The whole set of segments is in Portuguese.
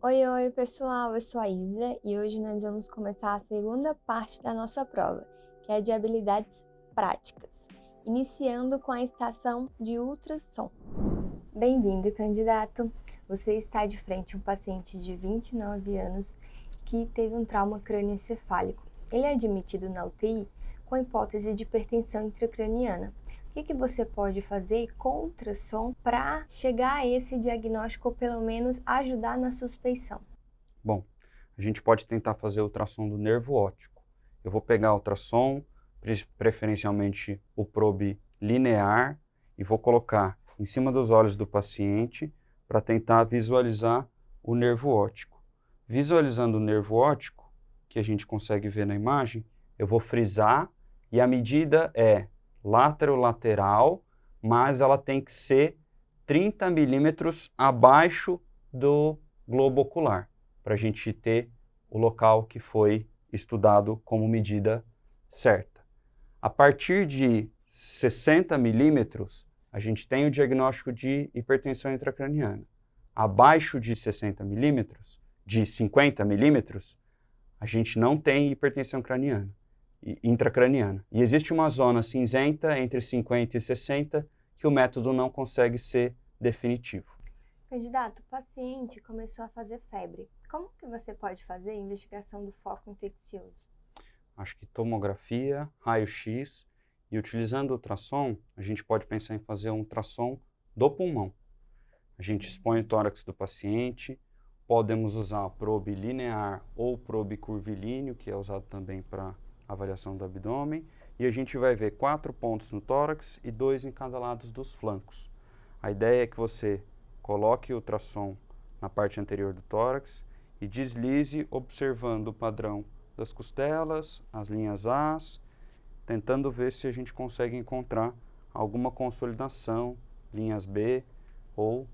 Oi, pessoal, eu sou a Isa e hoje nós vamos começar a segunda parte da nossa prova, que é de habilidades práticas, iniciando com a estação de ultrassom. Bem-vindo, candidato! Você está de frente a um paciente de 29 anos que teve um trauma crânioencefálico. Ele é admitido na UTI com a hipótese de hipertensão intracraniana. O que você pode fazer com ultrassom para chegar a esse diagnóstico ou pelo menos ajudar na suspeição? Bom, a gente pode tentar fazer ultrassom do nervo óptico. Eu vou pegar o ultrassom, preferencialmente o probe linear, e vou colocar em cima dos olhos do paciente para tentar visualizar o nervo óptico. Visualizando o nervo óptico, que a gente consegue ver na imagem, eu vou frisar e a medida é lateral, mas ela tem que ser 30 milímetros abaixo do globo ocular, para a gente ter o local que foi estudado como medida certa. A partir de 60 milímetros, a gente tem o diagnóstico de hipertensão intracraniana. Abaixo de 60 milímetros, de 50 milímetros, a gente não tem hipertensão intracraniana. E existe uma zona cinzenta entre 50 e 60 que o método não consegue ser definitivo. Candidato, o paciente começou a fazer febre. Como que você pode fazer a investigação do foco infeccioso? Acho que tomografia, raio-x e utilizando o ultrassom, a gente pode pensar em fazer um ultrassom do pulmão. A gente expõe o tórax do paciente, podemos usar a probe linear ou probe curvilíneo, que é usado também para avaliação do abdômen, e a gente vai ver 4 pontos no tórax e 2 em cada lado dos flancos. A ideia é que você coloque o ultrassom na parte anterior do tórax e deslize observando o padrão das costelas, as linhas As, tentando ver se a gente consegue encontrar alguma consolidação, linhas B ou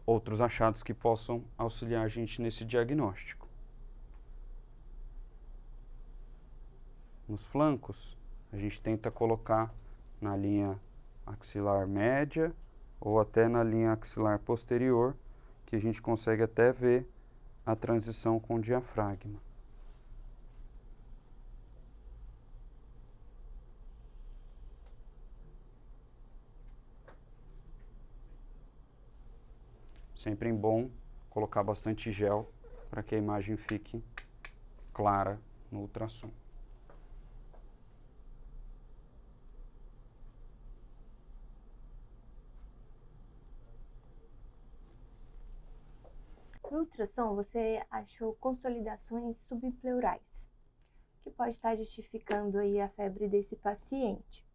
outros achados que possam auxiliar a gente nesse diagnóstico. Nos flancos, a gente tenta colocar na linha axilar média ou até na linha axilar posterior, que a gente consegue até ver a transição com o diafragma. Sempre é bom colocar bastante gel para que a imagem fique clara no ultrassom. No ultrassom, você achou consolidações subpleurais, que pode estar justificando aí a febre desse paciente.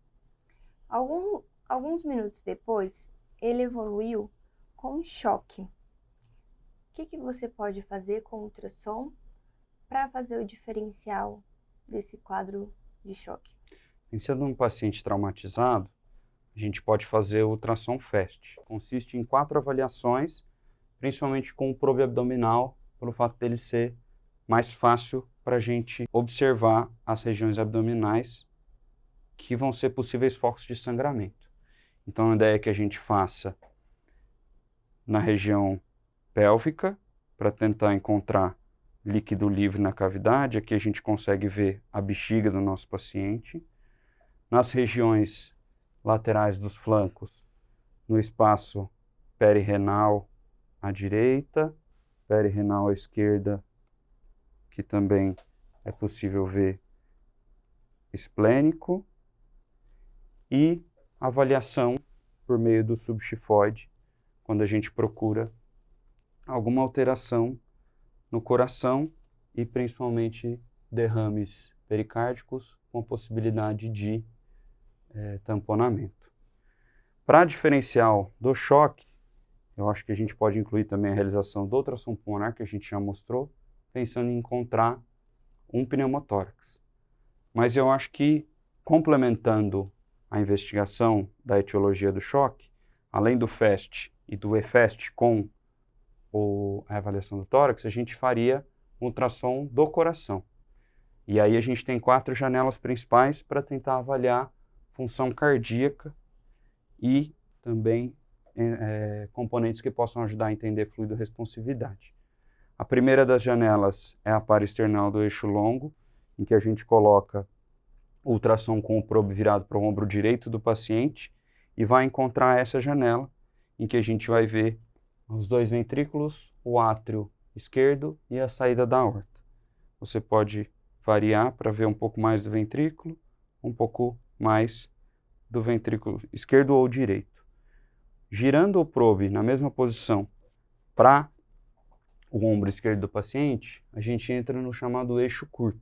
Alguns minutos depois, ele evoluiu com choque. O que você pode fazer com o ultrassom para fazer o diferencial desse quadro de choque? Sendo um paciente traumatizado, a gente pode fazer o ultrassom FAST. Consiste em 4 avaliações, principalmente com o probe abdominal, pelo fato dele ser mais fácil para a gente observar as regiões abdominais que vão ser possíveis focos de sangramento. Então a ideia é que a gente faça na região pélvica, para tentar encontrar líquido livre na cavidade. Aqui a gente consegue ver a bexiga do nosso paciente. Nas regiões laterais dos flancos, no espaço perirenal à direita, perirenal à esquerda, que também é possível ver esplênico, e avaliação por meio do subxifoide, quando a gente procura alguma alteração no coração e principalmente derrames pericárdicos com possibilidade de tamponamento. Para diferencial do choque, eu acho que a gente pode incluir também a realização do ultrassom pulmonar, que a gente já mostrou, pensando em encontrar um pneumotórax. Mas eu acho que, complementando a investigação da etiologia do choque, além do FAST e do EFAST com a avaliação do tórax, a gente faria um ultrassom do coração. E aí a gente tem 4 janelas principais para tentar avaliar função cardíaca e também componentes que possam ajudar a entender fluido-responsividade. A primeira das janelas é a paraesternal do eixo longo, em que a gente coloca o ultrassom com o probe virado para o ombro direito do paciente e vai encontrar essa janela, em que a gente vai ver os dois ventrículos, o átrio esquerdo e a saída da aorta. Você pode variar para ver um pouco mais do ventrículo, um pouco mais do ventrículo esquerdo ou direito. Girando o probe na mesma posição para o ombro esquerdo do paciente, a gente entra no chamado eixo curto,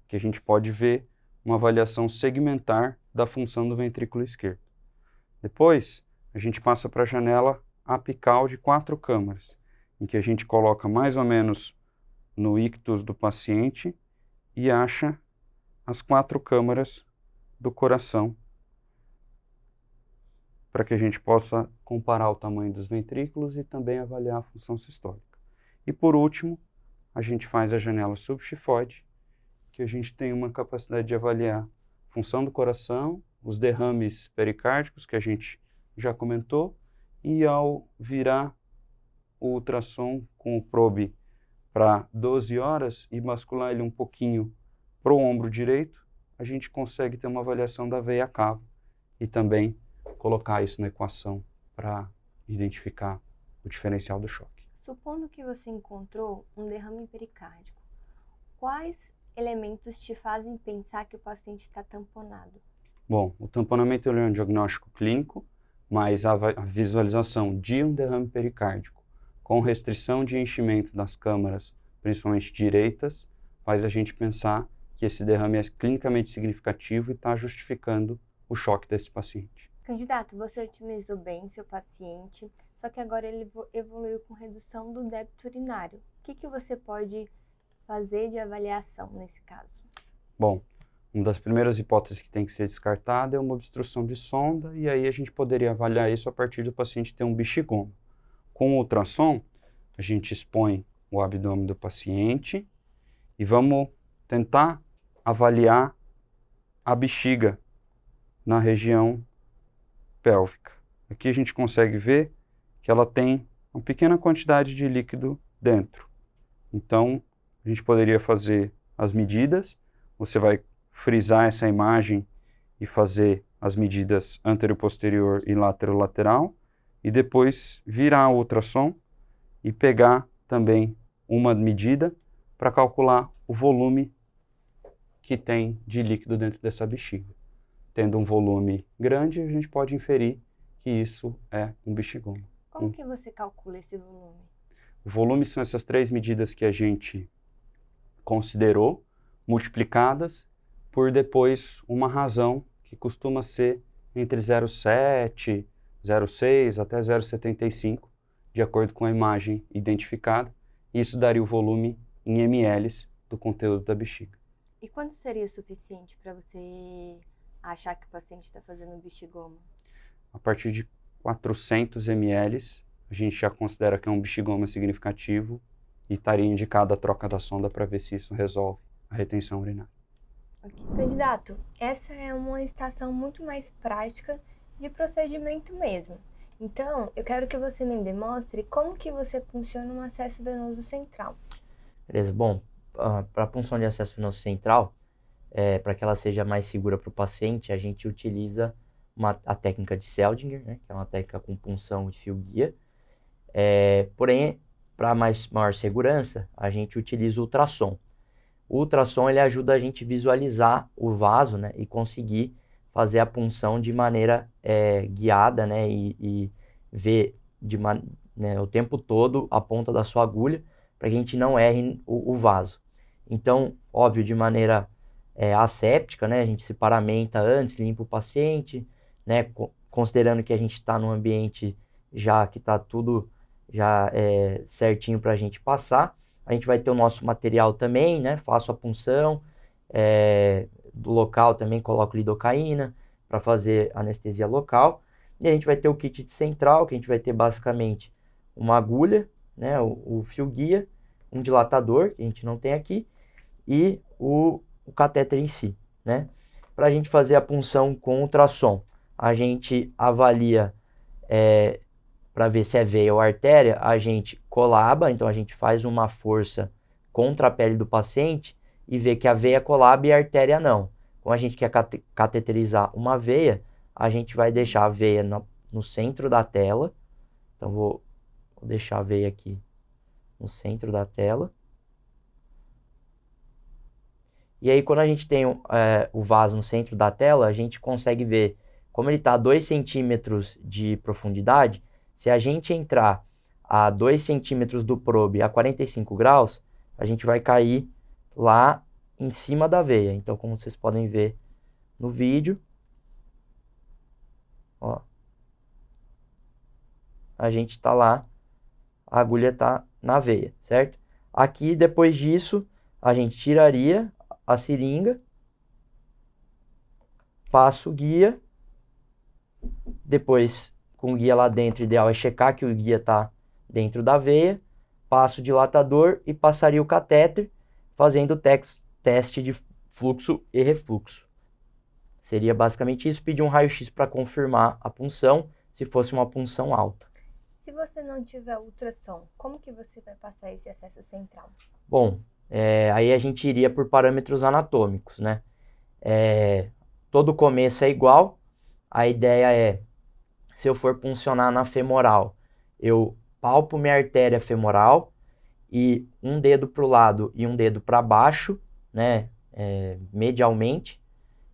que a gente pode ver uma avaliação segmentar da função do ventrículo esquerdo. Depois, a gente passa para a janela apical de 4 câmaras, em que a gente coloca mais ou menos no ictus do paciente e acha as 4 câmaras do coração, para que a gente possa comparar o tamanho dos ventrículos e também avaliar a função sistólica. E por último, a gente faz a janela subxifoide, que a gente tem uma capacidade de avaliar a função do coração, os derrames pericárdicos, que a gente já comentou, e ao virar o ultrassom com o probe para 12 horas e bascular ele um pouquinho para o ombro direito, a gente consegue ter uma avaliação da veia cava e também colocar isso na equação para identificar o diferencial do choque. Supondo que você encontrou um derrame pericárdico, quais elementos te fazem pensar que o paciente está tamponado? Bom, o tamponamento é um diagnóstico clínico, mas a visualização de um derrame pericárdico com restrição de enchimento das câmaras, principalmente direitas, faz a gente pensar que esse derrame é clinicamente significativo e está justificando o choque desse paciente. Candidato, você otimizou bem seu paciente, só que agora ele evoluiu com redução do débito urinário. O que você pode fazer de avaliação nesse caso? Bom, uma das primeiras hipóteses que tem que ser descartada é uma obstrução de sonda, e aí a gente poderia avaliar isso a partir do paciente ter um bexigoma. Com o ultrassom, a gente expõe o abdômen do paciente e vamos tentar avaliar a bexiga na região pélvica. Aqui a gente consegue ver que ela tem uma pequena quantidade de líquido dentro. Então, a gente poderia fazer as medidas, você vai frisar essa imagem e fazer as medidas anterior-posterior e lateral-lateral, e depois virar o ultrassom e pegar também uma medida para calcular o volume que tem de líquido dentro dessa bexiga. Tendo um volume grande, a gente pode inferir que isso é um bexigoma. Como que você calcula esse volume? O volume são essas 3 medidas que a gente considerou, multiplicadas por depois uma razão que costuma ser entre 0,7, 0,6 até 0,75, de acordo com a imagem identificada. Isso daria o volume em ml do conteúdo da bexiga. E quanto seria suficiente para você achar que o paciente está fazendo bexigoma? A partir de 400 ml, a gente já considera que é um bexigoma significativo e estaria indicada a troca da sonda para ver se isso resolve a retenção urinária. Okay. Candidato, essa é uma estação muito mais prática de procedimento mesmo. Então, eu quero que você me demonstre como que você funciona um acesso venoso central. Beleza, bom, para a punção de acesso venoso central, para que ela seja mais segura para o paciente, a gente utiliza a técnica de Seldinger, né, que é uma técnica com punção de fio guia. Porém, para maior segurança, a gente utiliza o ultrassom. O ultrassom ele ajuda a gente a visualizar o vaso, né, e conseguir fazer a punção de maneira guiada, né, e ver né, o tempo todo a ponta da sua agulha para que a gente não erre o vaso. Então, óbvio, de maneira asséptica, né, a gente se paramenta antes, limpa o paciente, né, considerando que a gente está num ambiente já que está tudo já certinho para a gente passar. A gente vai ter o nosso material também, né, faço a punção, do local também coloco lidocaína para fazer anestesia local. E a gente vai ter o kit de central, que a gente vai ter basicamente uma agulha, né, o fio guia, um dilatador, que a gente não tem aqui, e o catéter em si, né. Para a gente fazer a punção com ultrassom, a gente avalia para ver se é veia ou artéria, a gente colaba, então a gente faz uma força contra a pele do paciente e vê que a veia colaba e a artéria não. Como a gente quer cateterizar uma veia, a gente vai deixar a veia no centro da tela. Então vou deixar a veia aqui no centro da tela. E aí quando a gente tem o vaso no centro da tela, a gente consegue ver, como ele está a 2 centímetros de profundidade, se a gente entrar a 2 centímetros do probe a 45 graus, a gente vai cair lá em cima da veia. Então, como vocês podem ver no vídeo, ó, a gente está lá, a agulha está na veia, certo? Aqui, depois disso, a gente tiraria a seringa, passa o guia, depois com o guia lá dentro, o ideal é checar que o guia está dentro da veia, passo o dilatador e passaria o catéter, fazendo o teste de fluxo e refluxo. Seria basicamente isso, pedir um raio-x para confirmar a punção, se fosse uma punção alta. Se você não tiver ultrassom, como que você vai passar esse acesso central? Bom, aí a gente iria por parâmetros anatômicos, né? Todo começo é igual, a ideia é, se eu for puncionar na femoral, eu palpo minha artéria femoral e um dedo para o lado e um dedo para baixo, né, medialmente,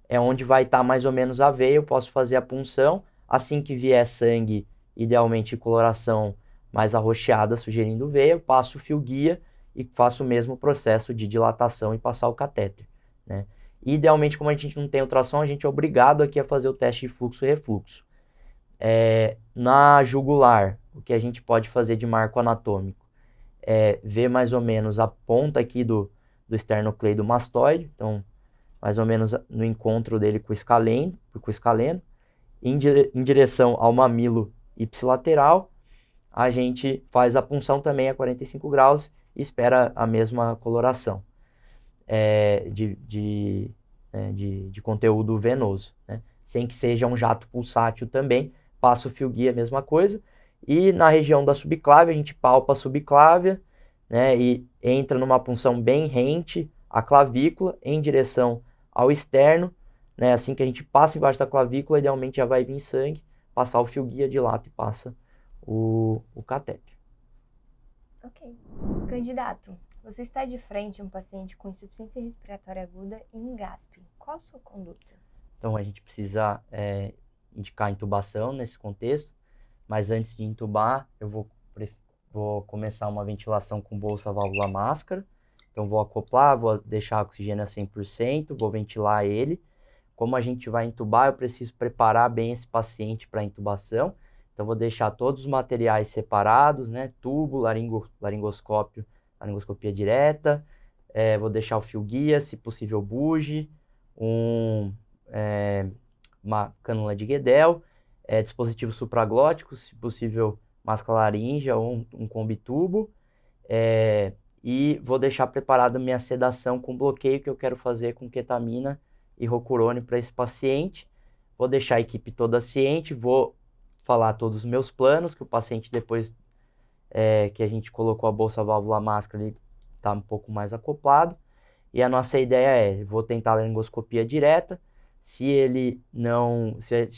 é onde vai estar mais ou menos a veia, eu posso fazer a punção, assim que vier sangue, idealmente coloração mais arroxeada, sugerindo veia, eu passo o fio guia e faço o mesmo processo de dilatação e passar o catéter, né. Idealmente, como a gente não tem ultrassom, a gente é obrigado aqui a fazer o teste de fluxo e refluxo. Na jugular, o que a gente pode fazer de marco anatômico é ver mais ou menos a ponta aqui do esternocleido mastoide, então mais ou menos no encontro dele com o escaleno, em direção ao mamilo ipsilateral, a gente faz a punção também a 45 graus e espera a mesma coloração de conteúdo venoso, né? Sem que seja um jato pulsátil também, passa o fio guia, a mesma coisa. E na região da subclávia, a gente palpa a subclávia, né, e entra numa punção bem rente à clavícula, em direção ao externo, né, assim que a gente passa embaixo da clavícula, idealmente já vai vir sangue, passar o fio guia de lado e passa o catéter. Ok. Candidato, você está de frente a um paciente com insuficiência respiratória aguda e engaspe. Qual a sua conduta? Então a gente precisa indicar intubação nesse contexto, mas antes de intubar, eu vou começar uma ventilação com bolsa, válvula, máscara. Então vou acoplar, vou deixar o oxigênio a 100%, vou ventilar ele. Como a gente vai intubar, eu preciso preparar bem esse paciente para intubação. Então vou deixar todos os materiais separados, né? Tubo, laringoscópio, laringoscopia direta. Vou deixar o fio guia, se possível bugie, uma cânula de Guedel, dispositivo supraglótico, se possível máscara laríngea ou um combitubo, e vou deixar preparada minha sedação com bloqueio que eu quero fazer com ketamina e rocurone para esse paciente. Vou deixar a equipe toda ciente, vou falar todos os meus planos, que o paciente depois que a gente colocou a bolsa, válvula, máscara, ele está um pouco mais acoplado. E a nossa ideia vou tentar a laringoscopia direta. Se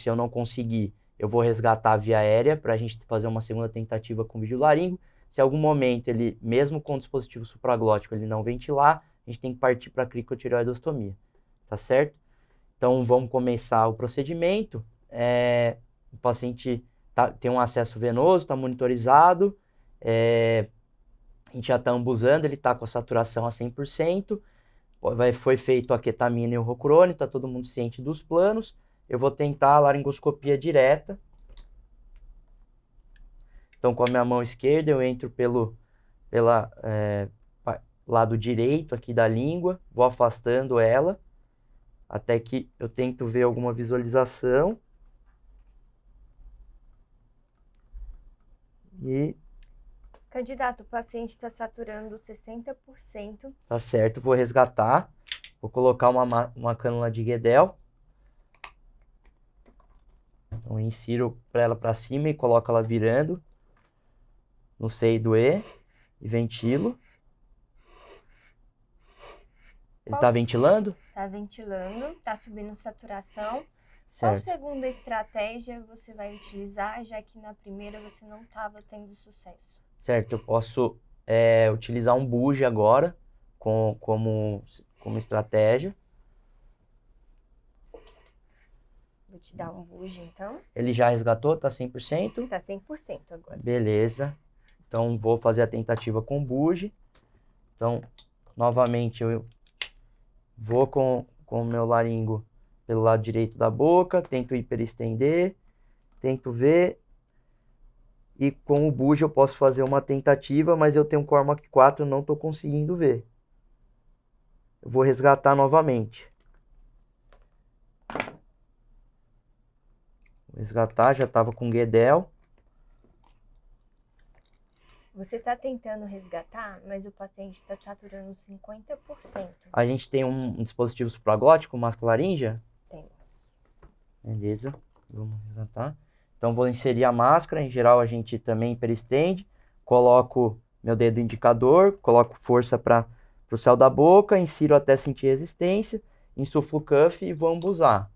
eu não conseguir, eu vou resgatar a via aérea para a gente fazer uma segunda tentativa com videolaringo. Se em algum momento ele, mesmo com o dispositivo supraglótico, ele não ventilar, a gente tem que partir para a cricotireoidostomia, tá certo? Então vamos começar o procedimento. O paciente tem um acesso venoso, está monitorizado, a gente já está ambusando, ele está com a saturação a 100%. Foi feito a ketamina e o rocurone, está todo mundo ciente dos planos. Eu vou tentar a laringoscopia direta. Então, com a minha mão esquerda, eu entro pelo lado direito aqui da língua, vou afastando ela, até que eu tento ver alguma visualização. E... Candidato, o paciente está saturando 60%. Tá certo, vou resgatar. Vou colocar uma cânula de Guedel. Então, insiro ela para cima e coloco ela virando no seio do E e ventilo. Ele tá ventilando? Tá ventilando, tá subindo saturação. Qual Certo. segunda estratégia você vai utilizar, já que na primeira você não estava tendo sucesso? Certo, eu posso utilizar um bougie agora como estratégia. Vou te dar um bougie, então. Ele já resgatou, tá 100%. Tá 100% agora. Beleza. Então, vou fazer a tentativa com o bougie. Então, novamente, eu vou com o meu laringo pelo lado direito da boca, tento hiperestender, tento ver. E com o bougie eu posso fazer uma tentativa, mas eu tenho um Cormac 4, não estou conseguindo ver. Eu vou resgatar novamente. Vou resgatar, já estava com Guedel. Você está tentando resgatar, mas o paciente está saturando 50%. A gente tem um dispositivo supraglótico, mascularíngea? Temos. Beleza, vamos resgatar. Então vou inserir a máscara, em geral a gente também hiperestende. Coloco meu dedo indicador, coloco força para o céu da boca, insiro até sentir resistência, insuflo o cuff e vou ambusar.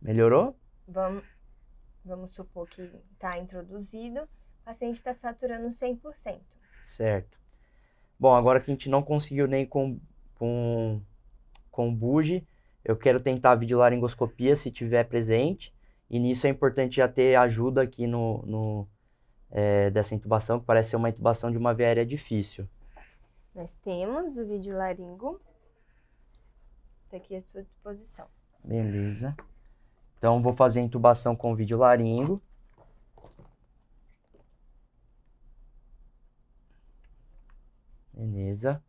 Melhorou? Vamos supor que está introduzido, o paciente está saturando 100%. Certo. Bom, agora que a gente não conseguiu nem com bougie, eu quero tentar a videolaringoscopia se tiver presente. E nisso é importante já ter ajuda aqui dessa intubação, que parece ser uma intubação de uma via aérea difícil. Nós temos o videolaringo. Está aqui à sua disposição. Beleza. Então, vou fazer a intubação com videolaringo. Beleza.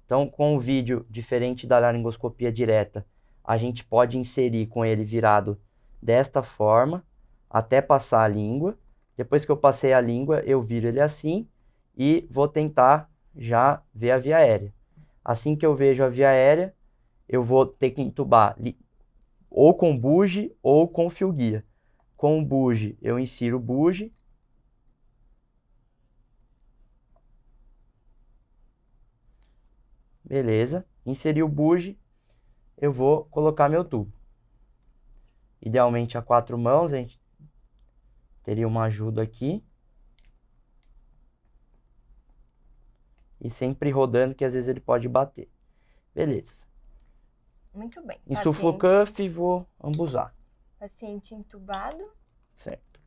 Então, com o vídeo, diferente da laringoscopia direta, a gente pode inserir com ele virado desta forma, até passar a língua. Depois que eu passei a língua, eu viro ele assim e vou tentar já ver a via aérea. Assim que eu vejo a via aérea, eu vou ter que intubar ou com bougie ou com fio guia. Com o bougie, eu insiro o bougie. Beleza. Inseri o bougie, eu vou colocar meu tubo. Idealmente a 4 mãos, a gente teria uma ajuda aqui. E sempre rodando, que às vezes ele pode bater. Beleza. Muito bem. Insuflo o cuff e vou ambusar. Paciente entubado. Certo.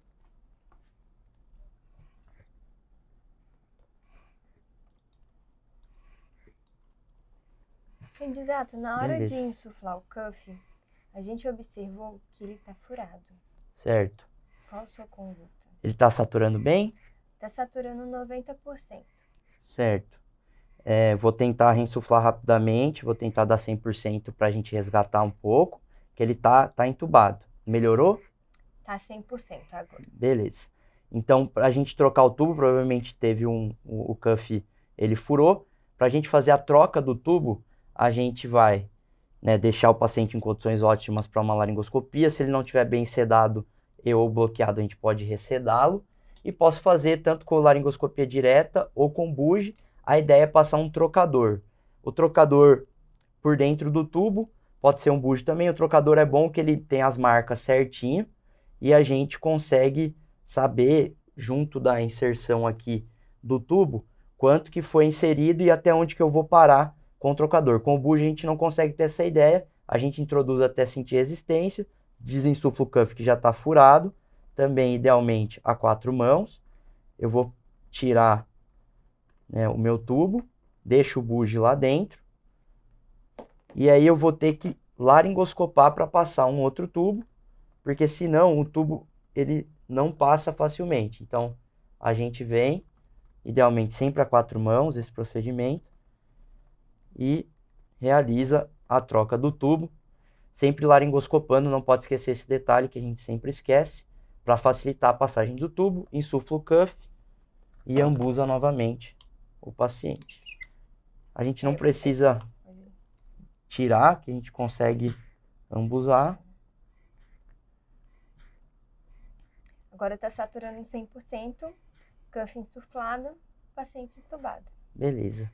Candidato, na hora Beleza. de insuflar o cuff, a gente observou que ele está furado. Certo. Qual a sua conduta? Ele está saturando bem? Está saturando 90%. Certo. Vou tentar reinsuflar rapidamente, vou tentar dar 100% para a gente resgatar um pouco, que ele tá entubado. Melhorou? Tá 100% agora. Beleza. Então, para a gente trocar o tubo, provavelmente teve o cuff, ele furou. Para a gente fazer a troca do tubo, a gente vai deixar o paciente em condições ótimas para uma laringoscopia. Se ele não estiver bem sedado ou bloqueado, a gente pode ressedá-lo. E posso fazer tanto com laringoscopia direta ou com bougie. A ideia é passar um trocador. O trocador por dentro do tubo, pode ser um bougie também. O trocador é bom que ele tem as marcas certinho e a gente consegue saber, junto da inserção aqui do tubo, quanto que foi inserido e até onde que eu vou parar com o trocador. Com o bougie a gente não consegue ter essa ideia, a gente introduz até sentir resistência, desinsufla o cuff que já está furado, também idealmente a 4 mãos. Eu vou tirar o meu tubo, deixo o bougie lá dentro, e aí eu vou ter que laringoscopar para passar um outro tubo, porque senão o tubo ele não passa facilmente. Então a gente vem, idealmente sempre a 4 mãos, esse procedimento, e realiza a troca do tubo, sempre laringoscopando. Não pode esquecer esse detalhe que a gente sempre esquece, para facilitar a passagem do tubo. Insufla o cuff e ambusa novamente o paciente. A gente não precisa tirar, que a gente consegue ambusar. Agora está saturando 100%, cuff insuflado, paciente entubado. Beleza.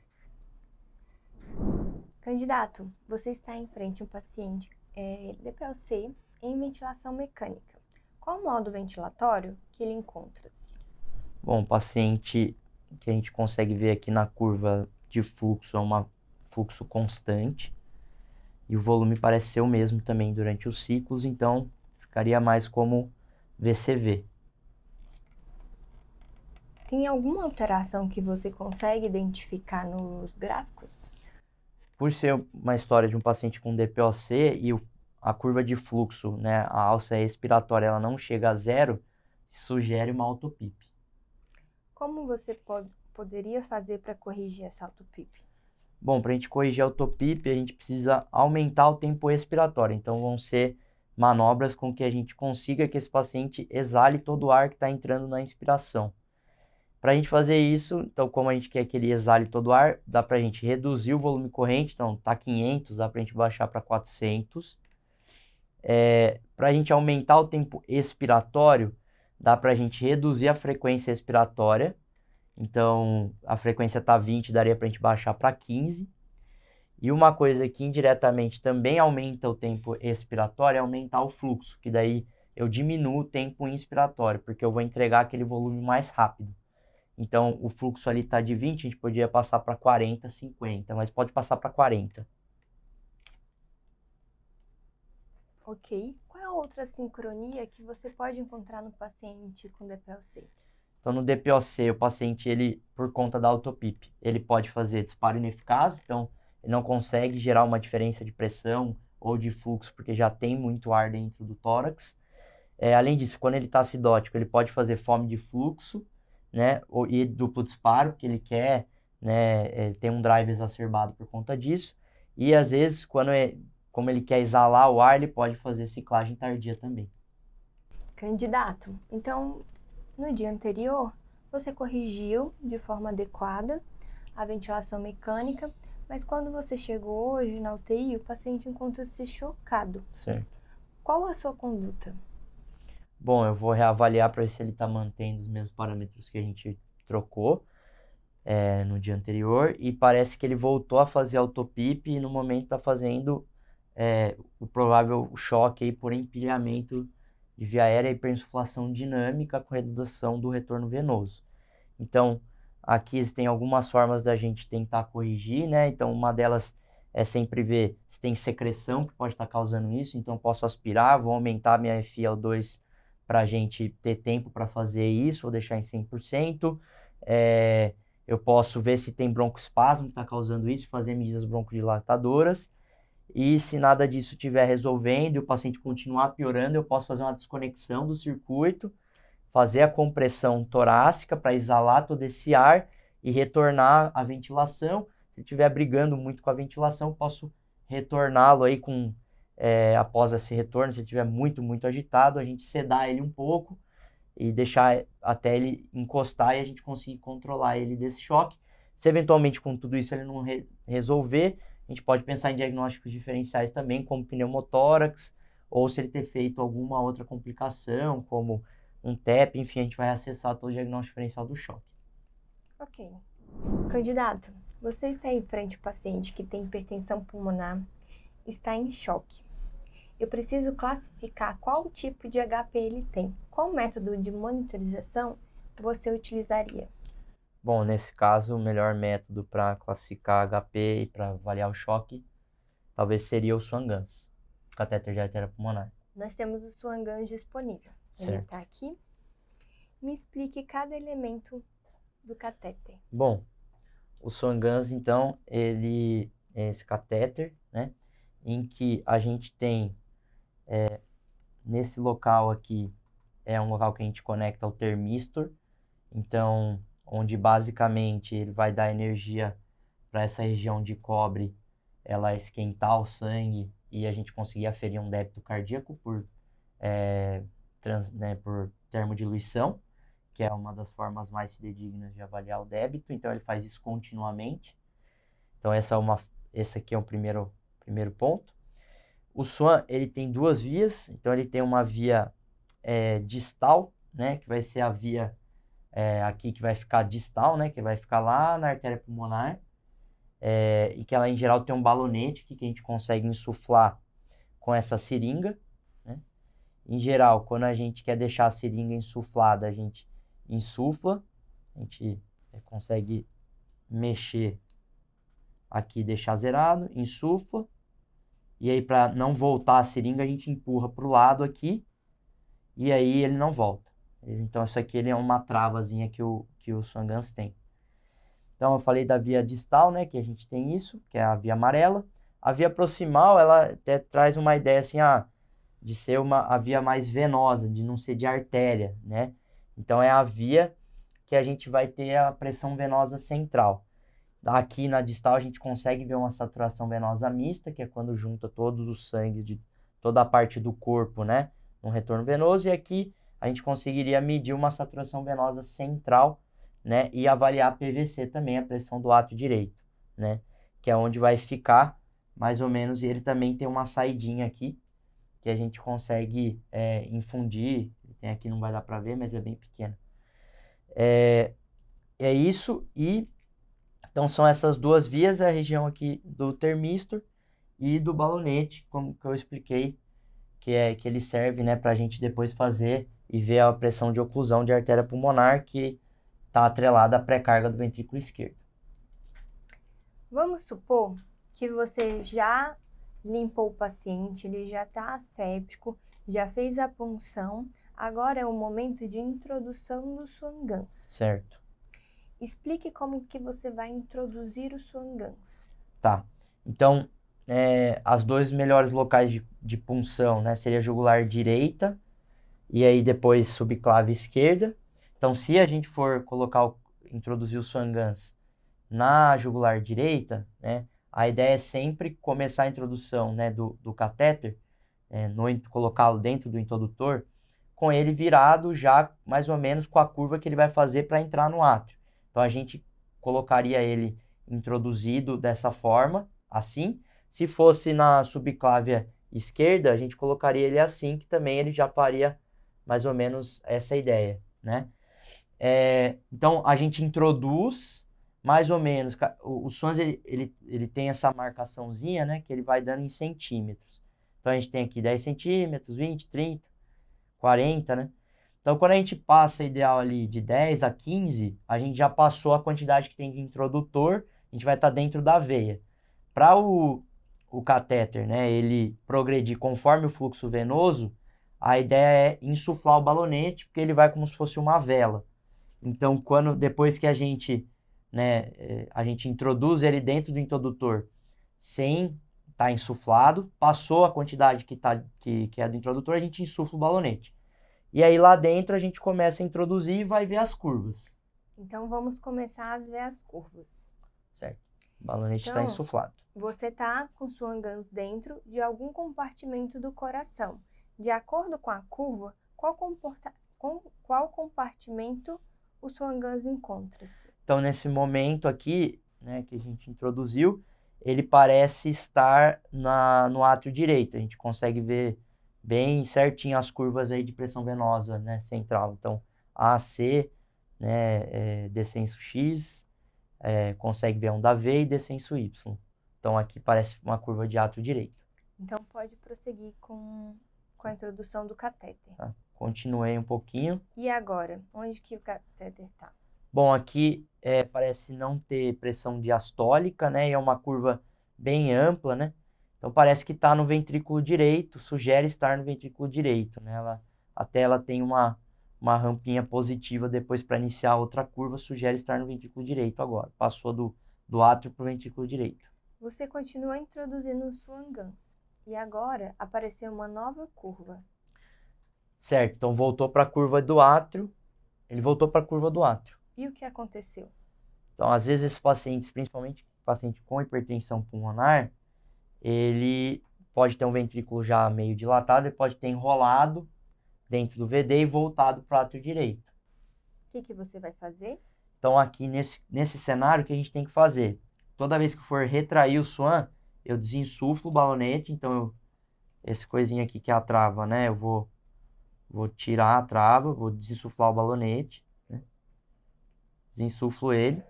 Candidato, você está em frente a um paciente DPLC em ventilação mecânica. Qual o modo ventilatório que ele encontra-se? Bom, o paciente que a gente consegue ver aqui na curva de fluxo é um fluxo constante e o volume parece ser o mesmo também durante os ciclos, então ficaria mais como VCV. Tem alguma alteração que você consegue identificar nos gráficos? Por ser uma história de um paciente com DPOC e a curva de fluxo, né, a alça expiratória, ela não chega a zero, sugere uma autopip. Como você poderia fazer para corrigir essa autopip? Bom, para a gente corrigir a autopip, a gente precisa aumentar o tempo expiratório. Então, vão ser manobras com que a gente consiga que esse paciente exale todo o ar que está entrando na inspiração. Para a gente fazer isso, então, como a gente quer que ele exale todo o ar, dá para a gente reduzir o volume corrente. Então, tá 500, dá para a gente baixar para 400. Para a gente aumentar o tempo expiratório, dá para a gente reduzir a frequência expiratória. Então, a frequência está 20, daria para a gente baixar para 15. E uma coisa que indiretamente também aumenta o tempo expiratório é aumentar o fluxo, que daí eu diminuo o tempo inspiratório, porque eu vou entregar aquele volume mais rápido. Então, o fluxo ali está de 20, a gente podia passar para 40, 50, mas pode passar para 40. Ok. Qual é a outra sincronia que você pode encontrar no paciente com DPLC? Então, no DPOC, o paciente, ele, por conta da autopip, ele pode fazer disparo ineficaz, então ele não consegue gerar uma diferença de pressão ou de fluxo, porque já tem muito ar dentro do tórax. Além disso, quando ele está acidótico, ele pode fazer fome de fluxo, né, e duplo disparo, porque ele quer, né, tem um drive exacerbado por conta disso. E, às vezes, como ele quer exalar o ar, ele pode fazer ciclagem tardia também. Candidato, então, no dia anterior, você corrigiu de forma adequada a ventilação mecânica, mas quando você chegou hoje na UTI, o paciente encontra-se chocado. Certo. Qual a sua conduta? Bom, eu vou reavaliar para ver se ele está mantendo os mesmos parâmetros que a gente trocou no dia anterior, e parece que ele voltou a fazer autopip e no momento está fazendo o provável choque aí por empilhamento de via aérea e hiperinsuflação dinâmica com redução do retorno venoso. Então, aqui existem algumas formas da gente tentar corrigir, né? Então, uma delas é sempre ver se tem secreção que pode estar causando isso. Então, eu posso aspirar, vou aumentar minha FiO2 para a gente ter tempo para fazer isso, vou deixar em 100%. Eu posso ver se tem broncoespasmo que está causando isso, fazer medidas broncodilatadoras. E se nada disso estiver resolvendo e o paciente continuar piorando, eu posso fazer uma desconexão do circuito, fazer a compressão torácica para exalar todo esse ar e retornar a ventilação. Se ele estiver brigando muito com a ventilação, eu posso retorná-lo aí após esse retorno. Se ele estiver muito agitado, a gente sedar ele um pouco e deixar até ele encostar e a gente conseguir controlar ele desse choque. Se eventualmente com tudo isso ele não resolver, a gente pode pensar em diagnósticos diferenciais também, como pneumotórax, ou se ele ter feito alguma outra complicação, como um TEP, enfim, a gente vai acessar todo o diagnóstico diferencial do choque. Ok. Candidato, você está em frente ao paciente que tem hipertensão pulmonar, está em choque. Eu preciso classificar qual tipo de HP ele tem. Qual método de monitorização você utilizaria? Bom, nesse caso, o melhor método para classificar HP e para avaliar o choque, talvez seria o Swan-Ganz, catéter de artéria pulmonar. Nós temos o Swan-Ganz disponível. Certo. Ele está aqui. Me explique cada elemento do catéter. Bom, o Swan-Ganz, então, ele é esse catéter, né, em que a gente tem, nesse local aqui, é um local que a gente conecta ao termistor, então, onde basicamente ele vai dar energia para essa região de cobre, ela esquentar o sangue e a gente conseguir aferir um débito cardíaco por termodiluição, que é uma das formas mais fidedignas de avaliar o débito. Então, ele faz isso continuamente. Então, esse aqui é o primeiro ponto. O Swan, ele tem duas vias. Então, ele tem uma via distal, né, que vai ser a via aqui que vai ficar distal, né, que vai ficar lá na artéria pulmonar, e que ela em geral tem um balonete aqui que a gente consegue insuflar com essa seringa, né? Em geral, quando a gente quer deixar a seringa insuflada, a gente insufla, a gente consegue mexer aqui, deixar zerado, insufla, e aí para não voltar a seringa, a gente empurra para o lado aqui, e aí ele não volta. Então, isso aqui ele é uma travazinha que o Swan Ganz tem. Então, eu falei da via distal, né, que a gente tem isso, que é a via amarela. A via proximal, ela até traz uma ideia assim, de ser a via mais venosa, de não ser de artéria, né? Então, é a via que a gente vai ter a pressão venosa central. Aqui na distal, a gente consegue ver uma saturação venosa mista, que é quando junta todos os sangues de toda a parte do corpo, né, num retorno venoso. E aqui a gente conseguiria medir uma saturação venosa central, né, e avaliar a PVC também, a pressão do átrio direito, né, que é onde vai ficar mais ou menos, e ele também tem uma saidinha aqui, que a gente consegue infundir, tem aqui, não vai dar para ver, mas é bem pequeno. É isso, e então são essas duas vias, a região aqui do termistor e do balonete, como que eu expliquei, que ele serve, né, para a gente depois fazer e ver a pressão de oclusão de artéria pulmonar, que está atrelada à pré-carga do ventrículo esquerdo. Vamos supor que você já limpou o paciente, ele já está asséptico, já fez a punção, agora é o momento de introdução do Swan Ganz. Certo. Explique como que você vai introduzir o Swan Ganz. Tá. Então, as dois melhores locais de punção, né, seria a jugular direita e aí depois subclave esquerda. Então, se a gente for introduzir o Swan Ganz na jugular direita, né, a ideia é sempre começar a introdução, né, do catéter, colocá-lo dentro do introdutor, com ele virado já mais ou menos com a curva que ele vai fazer para entrar no átrio. Então, a gente colocaria ele introduzido dessa forma, assim. Se fosse na subclávia esquerda, a gente colocaria ele assim, que também ele já faria mais ou menos essa ideia, né? Então, a gente introduz mais ou menos, o Swans ele tem essa marcaçãozinha, né, que ele vai dando em centímetros. Então, a gente tem aqui 10 centímetros, 20, 30, 40, né? Então, quando a gente passa ideal ali de 10 a 15, a gente já passou a quantidade que tem de introdutor, a gente vai estar dentro da veia. Para o catéter, né, ele progredir conforme o fluxo venoso, a ideia é insuflar o balonete, porque ele vai como se fosse uma vela. Então, depois que a gente introduz ele dentro do introdutor sem estar insuflado, passou a quantidade que é do introdutor, a gente insufla o balonete. E aí lá dentro a gente começa a introduzir e vai ver as curvas. Então vamos começar a ver as curvas. Certo. O balonete está insuflado. Você está com Swan Ganz dentro de algum compartimento do coração. De acordo com a curva, qual compartimento o Swan Ganz encontra-se? Então nesse momento aqui, né, que a gente introduziu, ele parece estar no átrio direito. A gente consegue ver bem certinho as curvas aí de pressão venosa, né, central. Então, AC, né, descenso X, consegue ver a onda V e descenso Y. Então, aqui parece uma curva de átrio direito. Então, pode prosseguir com a introdução do catéter. Tá. Continuei um pouquinho. E agora, onde que o catéter está? Bom, aqui parece não ter pressão diastólica, né, e é uma curva bem ampla, né? Então, parece que está no ventrículo direito, sugere estar no ventrículo direito, né? Ela tem uma rampinha positiva depois para iniciar outra curva, sugere estar no ventrículo direito agora. Passou do átrio para o ventrículo direito. Você continua introduzindo o Swan Ganz. E agora apareceu uma nova curva. Certo, então voltou para a curva do átrio. Ele voltou para a curva do átrio. E o que aconteceu? Então, às vezes, esses pacientes, principalmente paciente com hipertensão pulmonar, ele pode ter um ventrículo já meio dilatado, ele pode ter enrolado dentro do VD e voltado para o átrio direito. O que você vai fazer? Então, aqui nesse cenário, o que a gente tem que fazer? Toda vez que for retrair o Swan, eu desinsuflo o balonete. Então, esse coisinho aqui que é a trava, né? Eu vou Vou tirar a trava, vou desinsuflar o balonete, né? Desinsuflo ele.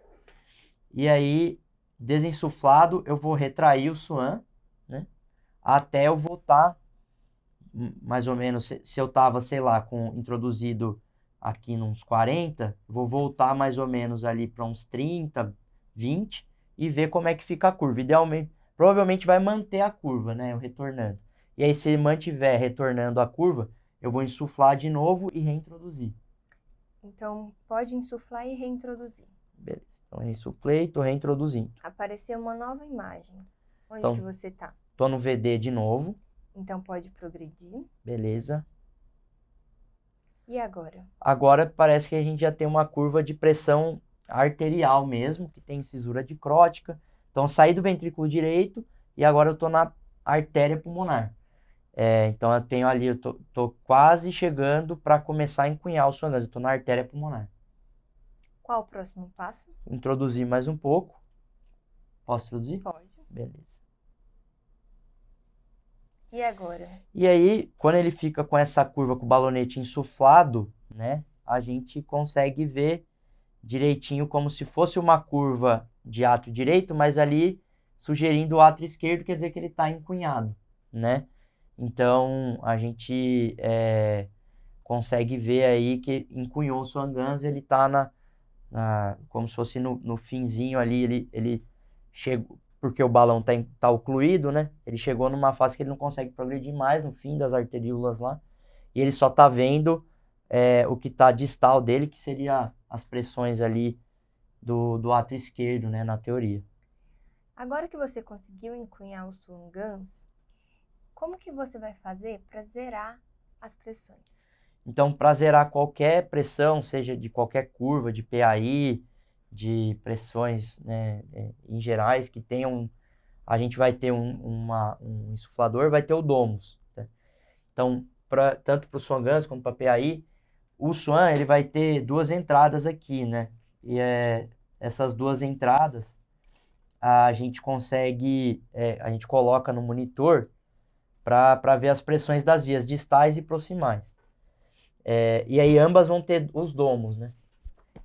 E aí, desinsuflado, eu vou retrair o SWAN, né? Até eu voltar, mais ou menos, se eu tava, sei lá, introduzido aqui nos 40, vou voltar mais ou menos ali para uns 30, 20 e ver como é que fica a curva. Idealmente, provavelmente vai manter a curva, né? Eu retornando. E aí, se mantiver retornando a curva, eu vou insuflar de novo e reintroduzir. Então, pode insuflar e reintroduzir. Beleza. Então, reinsuflei, estou reintroduzindo. Apareceu uma nova imagem. Onde Então, que você está? Estou no VD de novo. Então, pode progredir. Beleza. E agora? Agora parece que a gente já tem uma curva de pressão arterial mesmo, que tem cisura dicrótica. Então, saí do ventrículo direito e agora eu estou na artéria pulmonar. Então, eu tenho ali, eu tô quase chegando para começar a encunhar o SWAN-GANS. Eu estou na artéria pulmonar. Qual o próximo passo? Introduzir mais um pouco. Posso introduzir? Pode. Beleza. E agora? E aí, quando ele fica com essa curva com o balonete insuflado, né, a gente consegue ver direitinho como se fosse uma curva de átrio direito, mas ali sugerindo o átrio esquerdo, quer dizer que ele está encunhado, né? Então, a gente consegue ver aí que encunhou o SWAN-GANS, ele está como se fosse no finzinho ali, ele chegou, porque o balão tá ocluído, né? Ele chegou numa fase que ele não consegue progredir mais, no fim das arteríolas lá, e ele só tá vendo o que tá distal dele, que seria as pressões ali do átrio esquerdo, né, na teoria. Agora que você conseguiu encunhar o SWAN-GANS, como que você vai fazer para zerar as pressões? Então, para zerar qualquer pressão, seja de qualquer curva, de PAI, de pressões, né, em gerais, que tenham, a gente vai ter um insuflador, vai ter o Domus. Tá? Então, tanto para o SWAN-GANS como para a PAI, o SWAN ele vai ter duas entradas aqui, né? E essas duas entradas a gente consegue, a gente coloca no monitor para ver as pressões das vias distais e proximais. E aí ambas vão ter os domos, né?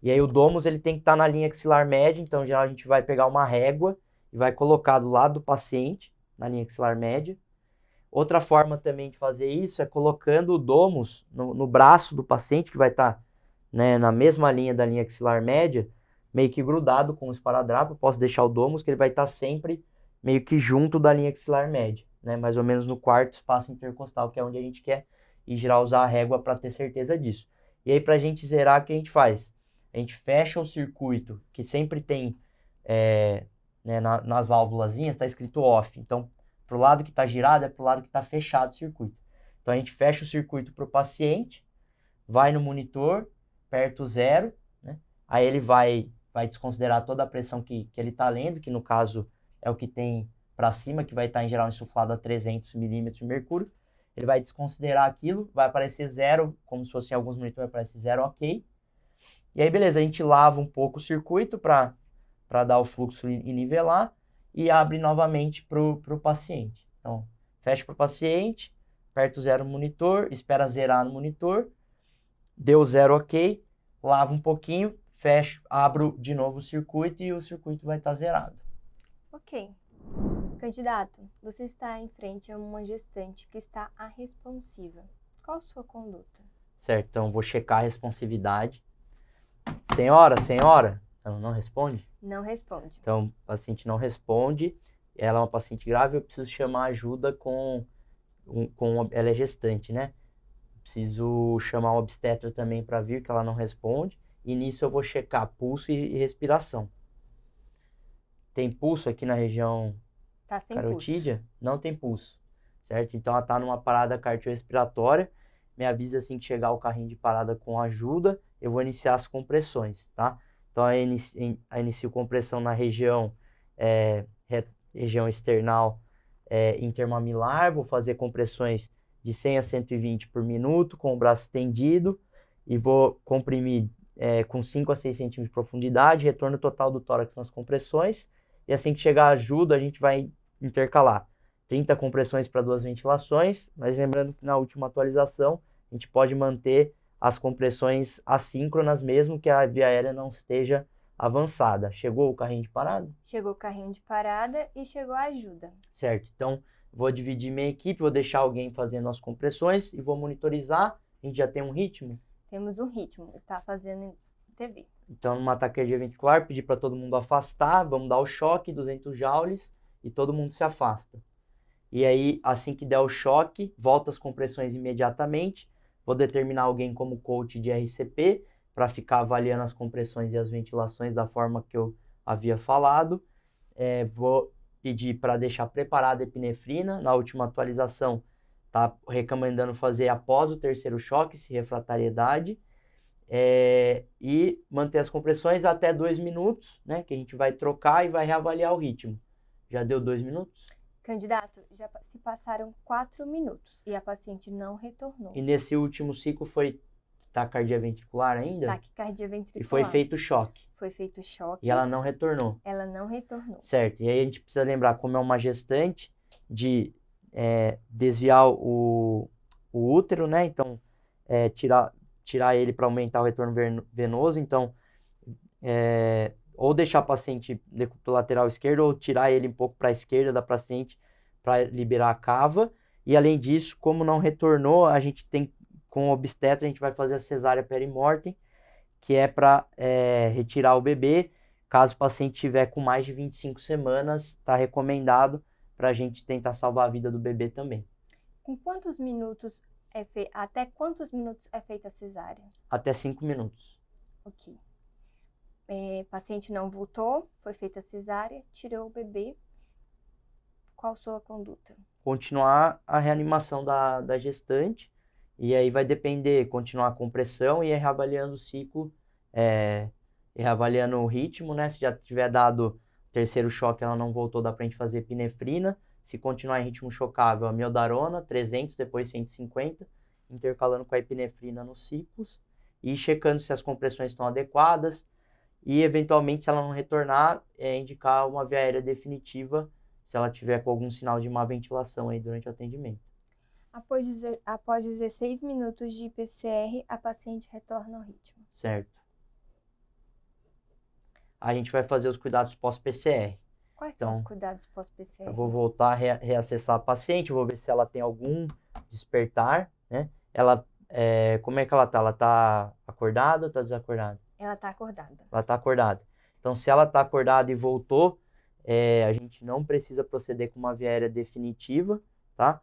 E aí o domus ele tem que estar na linha axilar média, então já a gente vai pegar uma régua e vai colocar do lado do paciente, na linha axilar média. Outra forma também de fazer isso é colocando o domus no braço do paciente, que vai estar, né, na mesma linha da linha axilar média, meio que grudado com o esparadrapo. Eu posso deixar o domus, que ele vai estar sempre meio que junto da linha axilar média, né, mais ou menos no quarto espaço intercostal, que é onde a gente quer ir girar, usar a régua para ter certeza disso. E aí, para a gente zerar, o que a gente faz? A gente fecha o circuito, que sempre tem, né, nas válvulazinhas, está escrito off. Então, para o lado que está girado é para o lado que está fechado o circuito. Então, a gente fecha o circuito para o paciente, vai no monitor, aperta o 0, né? Aí ele vai desconsiderar toda a pressão que ele está lendo, que no caso é o que tem para cima, que vai estar em geral insuflado a 300 milímetros de mercúrio. Ele vai desconsiderar aquilo, vai aparecer 0, como se fosse em alguns monitores, vai aparecer 0, ok. E aí, beleza, a gente lava um pouco o circuito para dar o fluxo e nivelar, e abre novamente para o paciente. Então, fecha para o paciente, aperta o 0 no monitor, espera zerar no monitor, deu 0 ok, lava um pouquinho, fecho, abro de novo o circuito e o circuito vai estar zerado. Ok. Candidato, você está em frente a uma gestante que está arresponsiva. Qual a sua conduta? Certo, então vou checar a responsividade. Senhora, ela não responde? Não responde. Então, o paciente não responde, ela é uma paciente grave, eu preciso chamar ajuda ela é gestante, né? Preciso chamar um obstetra também para vir, que ela não responde, e nisso eu vou checar pulso e respiração. Tem pulso aqui na região Tá sem carotídea? pulso. Não tem pulso, certo? Então ela tá numa parada cardiorrespiratória, me avisa assim que chegar o carrinho de parada com ajuda, eu vou iniciar as compressões, tá? Então, aí inicio compressão na região external intermamilar, vou fazer compressões de 100 a 120 por minuto, com o braço estendido, e vou comprimir com 5 a 6 centímetros de profundidade, retorno total do tórax nas compressões, e assim que chegar a ajuda, a gente vai intercalar 30 compressões para 2 ventilações, mas lembrando que na última atualização, a gente pode manter as compressões assíncronas mesmo que a via aérea não esteja avançada. Chegou o carrinho de parada? Chegou o carrinho de parada e chegou a ajuda. Certo, então vou dividir minha equipe, vou deixar alguém fazendo as compressões e vou monitorizar. A gente já tem um ritmo? Temos um ritmo, está fazendo em TV. Então, numa taquicardia ventricular, pedir para todo mundo afastar, vamos dar o choque, 200 joules, e todo mundo se afasta. E aí, assim que der o choque, volta as compressões imediatamente. Vou determinar alguém como coach de RCP, para ficar avaliando as compressões e as ventilações da forma que eu havia falado. Vou pedir para deixar preparada a epinefrina. Na última atualização, está recomendando fazer após o terceiro choque, se refratariedade. E manter as compressões até 2 minutos, né? Que a gente vai trocar e vai reavaliar o ritmo. Já deu 2 minutos? Candidato, já se passaram 4 minutos e a paciente não retornou. E nesse último ciclo foi taquicardia ventricular ainda? Taquicardia ventricular. E foi feito choque. Foi feito choque. E ela não retornou. Ela não retornou. Certo. E aí a gente precisa lembrar, como é uma gestante, de desviar o útero, né? Então, tirar ele para aumentar o retorno venoso. Então, ou deixar a paciente decúbito lateral esquerdo, ou tirar ele um pouco para a esquerda da paciente para liberar a cava. E além disso, como não retornou, a gente tem, com o obstetra, a gente vai fazer a cesárea perimortem, que é para retirar o bebê. Caso o paciente tiver com mais de 25 semanas, está recomendado para a gente tentar salvar a vida do bebê também. Com quantos minutos até quantos minutos é feita a cesárea? Até 5 minutos. Ok. Paciente não voltou, foi feita a cesárea, tirou o bebê. Qual sua conduta? Continuar a reanimação da gestante, e aí vai depender, continuar a compressão e ir reavaliando o ciclo, e reavaliando o ritmo, né? Se já tiver dado o terceiro choque, ela não voltou, dá pra gente fazer epinefrina. Se continuar em ritmo chocável, a amiodarona, 300, depois 150, intercalando com a epinefrina nos ciclos, e checando se as compressões estão adequadas, e eventualmente, se ela não retornar, indicar uma via aérea definitiva, se ela tiver com algum sinal de má ventilação aí durante o atendimento. Após 16 minutos de PCR, a paciente retorna ao ritmo. Certo. A gente vai fazer os cuidados pós-PCR. Quais são os cuidados pós-PCR? Eu vou voltar a reacessar a paciente, vou ver se ela tem algum despertar, né? Ela, como é que ela tá? Ela tá acordada ou tá desacordada? Ela tá acordada. Ela tá acordada. Então, se ela tá acordada e voltou, a gente não precisa proceder com uma via aérea definitiva, tá?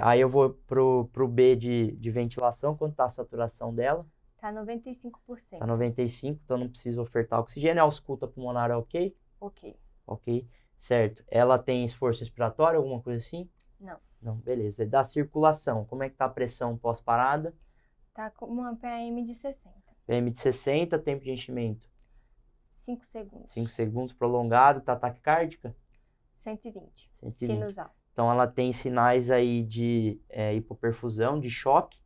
Aí eu vou pro B de ventilação. Quanto tá a saturação dela? Tá 95%. Tá 95%, então não precisa ofertar oxigênio. A ausculta pulmonar é ok? Ok. Ok, certo. Ela tem esforço respiratório, alguma coisa assim? Não. Não, beleza. Da circulação, como é que tá a pressão pós-parada? Tá com uma PAM de 60. PM de 60, tempo de enchimento? 5 segundos. 5 segundos prolongado, tá taquicárdica? 120. 120. Sinusal. Então ela tem sinais aí de hipoperfusão, de choque.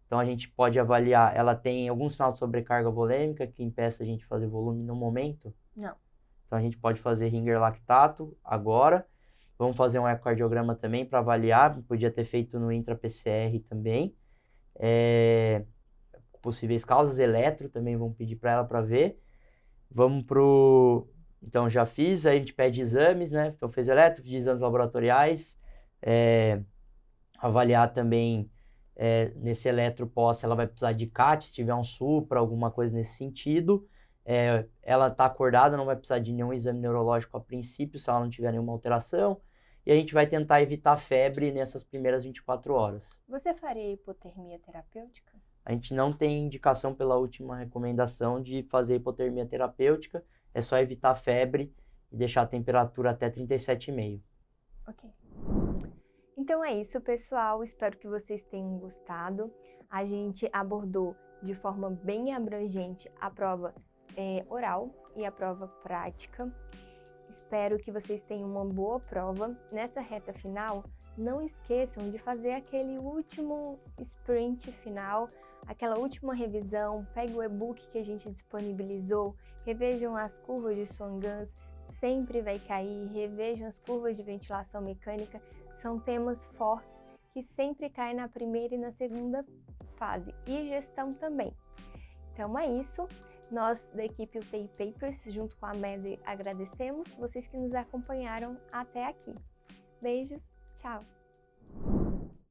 Então a gente pode avaliar, ela tem algum sinal de sobrecarga volêmica que impeça a gente de fazer volume no momento? Não. Então a gente pode fazer Ringer lactato agora. Vamos fazer um ecocardiograma também para avaliar. Podia ter feito no intra-PCR também. Possíveis causas, eletro também vamos pedir para ela para ver. Vamos pro... Então já fiz, aí a gente pede exames, né? Então fez eletro, pedi exames laboratoriais. Avaliar também nesse eletro pós se ela vai precisar de CAT, se tiver um supra, alguma coisa nesse sentido. Ela está acordada, não vai precisar de nenhum exame neurológico a princípio, se ela não tiver nenhuma alteração. E a gente vai tentar evitar febre nessas primeiras 24 horas. Você faria hipotermia terapêutica? A gente não tem indicação pela última recomendação de fazer hipotermia terapêutica. É só evitar febre e deixar a temperatura até 37,5. Ok. Então é isso, pessoal. Espero que vocês tenham gostado. A gente abordou de forma bem abrangente a prova oral e a prova prática. Espero que vocês tenham uma boa prova. Nessa reta final, não esqueçam de fazer aquele último sprint final, aquela última revisão. Pegue o e-book que a gente disponibilizou, revejam as curvas de Swan-Ganz, sempre vai cair, revejam as curvas de ventilação mecânica. São temas fortes que sempre caem na primeira e na segunda fase e gestão também. Então é isso. Nós da equipe UTI Papers, junto com a MED, agradecemos vocês que nos acompanharam até aqui. Beijos, tchau!